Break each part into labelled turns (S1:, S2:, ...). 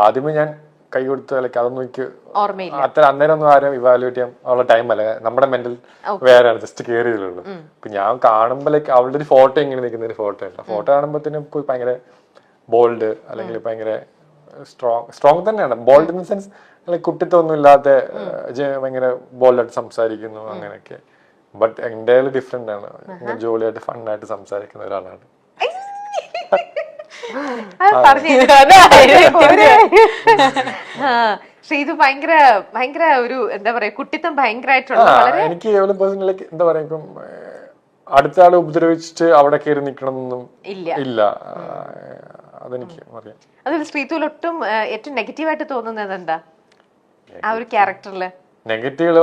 S1: ആദ്യമേ ഞാൻ കൈ കൊടുത്ത് അല്ലെങ്കിൽ അതൊന്നും എനിക്ക്
S2: ഓർമ്മയില്ല.
S1: അത്ര അന്നേരം ഒന്നും ആരും ഇവാലുവേറ്റ് ചെയ്യാൻ ഉള്ള ടൈം അല്ല. നമ്മുടെ മെന്റൽ വേറെയാണ്, ജസ്റ്റ് കയറിയതുള്ളൂ. ഇപ്പൊ ഞാൻ കാണുമ്പോ ലൈക്ക് അവളുടെ ഒരു ഫോട്ടോ ഇങ്ങനെ നിൽക്കുന്ന ഒരു ഫോട്ടോ ഉണ്ട്. ഫോട്ടോ കാണുമ്പോഴത്തേനും ഭയങ്കര ബോൾഡ് അല്ലെങ്കിൽ ഭയങ്കര സ്ട്രോങ് തന്നെയാണ്. Bold in the sense like കുട്ടിത്തൊന്നും ഇല്ലാത്ത ഭയങ്കര ബോൾഡായിട്ട് സംസാരിക്കുന്നു അങ്ങനെയൊക്കെ. ബട്ട് എൻ്റെയാലും ഡിഫറെന്റ് ആണ്. ജോളിയായിട്ട് ഫണ്ണായിട്ട് സംസാരിക്കുന്ന ഒരാളാണ്.
S2: ശ്രീതു ഭയങ്കര ഭയങ്കര ഒരു എന്താ പറയാ കുട്ടിത്തം ഭയങ്കരമായിട്ടുള്ള
S1: എനിക്ക് പേഴ്സണലി എന്താ പറയാ ഇപ്പം അടുത്ത ആളെ ഉപദ്രവിച്ചിട്ട് അവിടെ കയറി നിൽക്കണമെന്നൊന്നും ഇല്ല. അതെനിക്ക് അറിയാം.
S2: അതിൽ ശ്രീതുവിൽ ഒട്ടും ഏറ്റവും നെഗറ്റീവായിട്ട് തോന്നുന്നത് എന്താ ആ ഒരു ക്യാരക്ടറില്?
S1: നെഗറ്റീവ്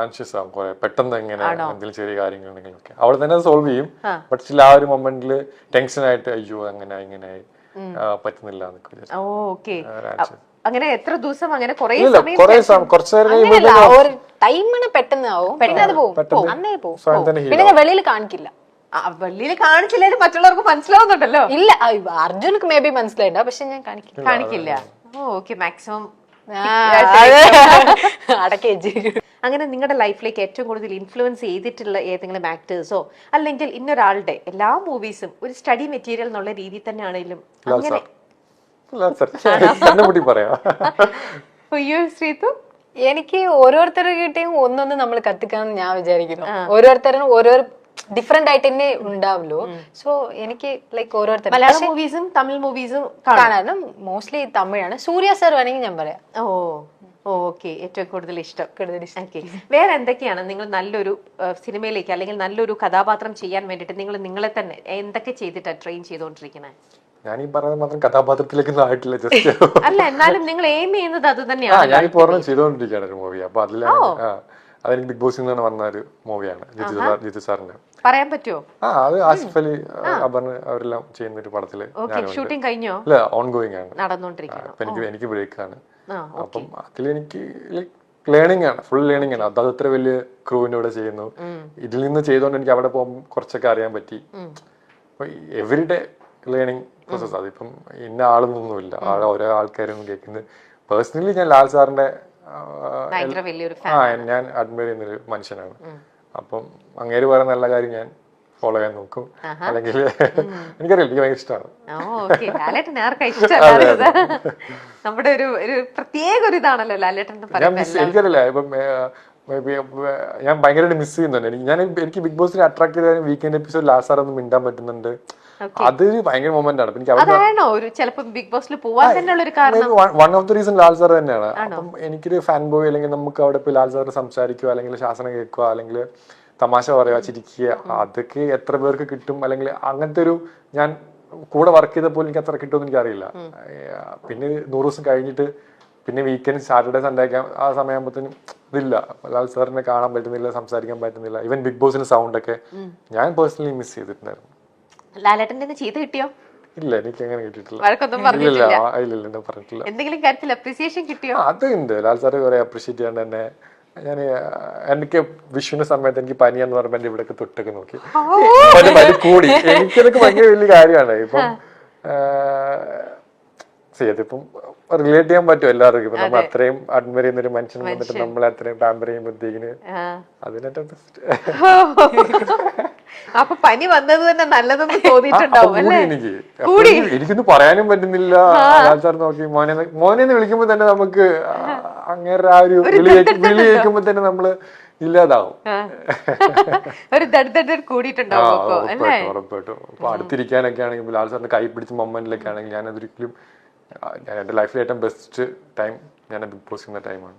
S1: ആൻഷ്യസ് ആവും കുറെ പെട്ടെന്ന്. എങ്ങനെ എന്തെങ്കിലും ചെറിയ കാര്യങ്ങൾ ഉണ്ടെങ്കിലൊക്കെ അവൾ തന്നെ സോൾവ് ചെയ്യും. ബട്ട് സ്റ്റിൽ ആ ഒരു മൊമെന്റിൽ ടെൻഷൻ ആയിട്ട് അയ്യോ അങ്ങനെ ഇങ്ങനെയായി പറ്റുന്നില്ല
S2: എന്നൊക്കെ. അങ്ങനെ എത്ര ദിവസം അങ്ങനെ
S3: പിന്നെ വെളിയിൽ കാണിക്കില്ല.
S2: വെളിയിൽ കാണിച്ചില്ലേലും മറ്റുള്ളവർക്ക് മനസ്സിലാവുന്നുണ്ടല്ലോ.
S3: ഇല്ല, അർജുനക്ക് മേ ബി മനസ്സിലായിട്ടാ, പക്ഷെ ഞാൻ കാണിക്കില്ല.
S2: ഓക്കെ, മാക്സിമം
S3: അടക്കി വെച്ച്.
S2: അങ്ങനെ നിങ്ങളുടെ ലൈഫിലേക്ക് ഏറ്റവും കൂടുതൽ ഇൻഫ്ലുവൻസ് ചെയ്തിട്ടുള്ള ഏതെങ്കിലും ആക്ടേഴ്സോ അല്ലെങ്കിൽ ഇന്നൊരാളുടെ എല്ലാ മൂവീസും ഒരു സ്റ്റഡി മെറ്റീരിയൽ എന്നുള്ള രീതിയിൽ തന്നെ ആണെങ്കിലും അങ്ങനെ ശ്രീതു?
S3: എനിക്ക് ഓരോരുത്തരുടെ കിട്ടിയും ഒന്നൊന്ന് നമ്മൾ കത്തിക്കാന്ന് ഞാൻ വിചാരിക്കുന്നു. ഓരോരുത്തരും ഓരോ ഡിഫറെന്റ് ആയിട്ട് തന്നെ ഉണ്ടാവുമല്ലോ. സോ എനിക്ക് ലൈക്ക് ഓരോരുത്തർ
S2: മലയാളം മൂവീസും തമിഴ് മൂവീസും
S3: കാണാനും മോസ്റ്റ്ലി തമിഴാണ്. സൂര്യ സർ വേണമെങ്കിൽ ഞാൻ പറയാം.
S2: ഓക്കെ, ഏറ്റവും കൂടുതൽ ഇഷ്ടം. വേറെ എന്തൊക്കെയാണ് നിങ്ങൾ നല്ലൊരു സിനിമയിലേക്ക് അല്ലെങ്കിൽ നല്ലൊരു കഥാപാത്രം ചെയ്യാൻ വേണ്ടിട്ട് നിങ്ങൾ നിങ്ങളെ തന്നെ എന്തൊക്കെ ചെയ്തിട്ടാണ് ട്രെയിൻ ചെയ്തുകൊണ്ടിരിക്കുന്നത്?
S1: ഞാൻ ഈ പറയുന്നത് മാത്രം കഥാപാത്രത്തിലേക്കൊന്നും ആയിട്ടില്ല. ജസ്റ്റ്
S2: അല്ല, എന്നാലും നിങ്ങൾ എയിം ചെയ്യുന്നത് അത് തന്നെയാണ്.
S1: ഞാനിപ്പോ ചെയ്തുകൊണ്ടിരിക്കുകയാണ് ഒരു മൂവി. അപ്പൊ അതിലാണ് അതെനിക്ക് ബിഗ് ബോസിൽ നിന്ന് വന്ന ഒരു മൂവിയാണ് ജിത്തു സാറിന്റെ.
S2: പറയാൻ പറ്റുമോ?
S1: അത് ആസിഫ് അലി അപർണ അവരെല്ലാം ചെയ്യുന്ന ഒരു പടത്തില്.
S2: ഷൂട്ടിംഗ് കഴിഞ്ഞോ?
S1: ഇല്ല, ഓൺഗോയിങ് ആണ്,
S2: നടന്നുകൊണ്ടിരിക്കുകയാണ്.
S1: എനിക്ക് ബ്രേക്ക് ആണ്. അപ്പം അതിലെനിക്ക് ലേണിംഗ് ആണ്, ഫുൾ ലേണിംഗ് ആണ്. അത് അത്ര വലിയ ക്രൂവിന്റെ കൂടെ ചെയ്യുന്നു. ഇതിൽ നിന്ന് ചെയ്തോണ്ട് എനിക്ക് അവിടെ പോകുമ്പോൾ കുറച്ചൊക്കെ അറിയാൻ പറ്റി. അപ്പൊ എവരിഡേ ലേണിംഗ് പ്രോസസ്. അതിപ്പം ഇന്ന ആളൊന്നുമില്ല, ഓരോ ആൾക്കാരൊന്നും കേൾക്കുന്നത്. പേഴ്സണലി ഞാൻ ലാൽ സാറിന്റെ ഞാൻ അഡ്മയർ ചെയ്യുന്നൊരു മനുഷ്യനാണ്. അപ്പം അങ്ങേര് പറയുന്ന നല്ല കാര്യം ഞാൻ ഫോളോ ചെയ്യാൻ നോക്കും. അല്ലെങ്കിൽ എനിക്കറിയില്ല, എനിക്ക് ഭയങ്കര ഇഷ്ടമാണ്.
S2: നമ്മുടെ ഒരു പ്രത്യേക ഒരു ഇതാണല്ലോ ലാലേട്ടൻ.
S1: എനിക്കറിയില്ല, ഇപ്പം ഞാൻ ഭയങ്കരമായിട്ട് മിസ് ചെയ്യുന്നുണ്ട്. എനിക്ക് ബിഗ് ബോസിനെ അട്രാക്ട് ചെയ്ത വീക്കെൻഡ് എപ്പിസോഡ് ലാസ്റ്റ് സാർ ഒന്ന് മിണ്ടാൻ പറ്റുന്നുണ്ട്. അതൊരു ഭയങ്കര മൊമെന്റ് ആണ്. One of the reason Lal sir തന്നെയാണ്. അപ്പം എനിക്കൊരു ഫാൻ ബോയ് അല്ലെങ്കിൽ നമുക്ക് അവിടെ പോയി ലാൽ സാർ സംസാരിക്കുക അല്ലെങ്കിൽ ശാസനം കേൾക്കുക അല്ലെങ്കിൽ തമാശ പറയുക, ചിരിക്കുക, അതൊക്കെ എത്ര പേർക്ക് കിട്ടും? അല്ലെങ്കിൽ അങ്ങനത്തെ ഒരു ഞാൻ കൂടെ വർക്ക് ചെയ്തപ്പോൾ എനിക്ക് അത്ര കിട്ടുമെന്ന് എനിക്കറിയില്ല. പിന്നെ 100 ദിവസം കഴിഞ്ഞിട്ട് പിന്നെ വീക്കെൻഡ് സാറ്റർഡേ സൺഡേ ഒക്കെ ആ സമയമാകുമ്പോഴത്തേനും ഇതില്ല, ലാൽ സാറിനെ കാണാൻ പറ്റുന്നില്ല, സംസാരിക്കാൻ പറ്റുന്നില്ല. ഈവൻ ബിഗ് ബോസിന്റെ സൗണ്ട് ഒക്കെ ഞാൻ പേഴ്സണലി മിസ് ചെയ്തിട്ടുണ്ടായിരുന്നു.
S2: ലാലേട്ടന്റെ ചെയ്ത് കിട്ടിയോ?
S1: ഇല്ല, എനിക്ക് അങ്ങനെ കിട്ടിയിട്ടില്ല.
S2: പറഞ്ഞിട്ടില്ല. എന്തെങ്കിലും കാര്യത്തിൽ അപ്രീസിയേഷൻ കിട്ടിയോ?
S1: അതുണ്ട്. ലാൽ സാറ് കുറെ അപ്രീഷിയേറ്റ് ചെയ്യാണ്ട് തന്നെ. എനിക്ക് വിഷുവിന്റെ സമയത്ത് എനിക്ക് പനിയാന്ന് പറയുമ്പോ എന്റെ ഇവിടെയൊക്കെ തൊട്ടൊക്കെ നോക്കി പനി കൂടി. എനിക്കതൊക്കെ ഭയങ്കര വലിയ കാര്യമാണ്. ഇപ്പം അതിപ്പം റിലേറ്റ് ചെയ്യാൻ പറ്റും എല്ലാവർക്കും. ഇപ്പൊ നമ്മൾ അത്രയും അഡ്മയർ ചെയ്യുന്ന ഒരു മനുഷ്യൻ വന്നിട്ട് നമ്മളെ അത്രയും പാമ്പർ ചെയ്യുമ്പോഴത്തേക്കിന് അതിനേറ്റവും
S2: അപ്പൊ പനി വന്നത് തന്നെ നല്ലതെന്ന് തോന്നിയിട്ടുണ്ടാവും.
S1: എനിക്കൊന്നും പറയാനും പറ്റുന്നില്ല. സാർ നോക്കി മോനെന്ന് വിളിക്കുമ്പോ തന്നെ നമുക്ക് അങ്ങനെ ആ ഒരു വിളി കേൾക്കുമ്പോ തന്നെ നമ്മള് ഇല്ലാതാവും. ഉറപ്പായിട്ടും. അപ്പൊ അടുത്തിരിക്കാനൊക്കെ ആണെങ്കിൽ ലാൽ സാറിന്റെ കൈ പിടിച്ച മൊമെന്റിലൊക്കെ ആണെങ്കിൽ ഞാൻ അതൊരിക്കലും എന്റെ ലൈഫിലെ ഏറ്റവും ബെസ്റ്റ് ടൈം ഞാൻ ബിഗ് ബോസ് ചെയ്യുന്ന ടൈമാണ്.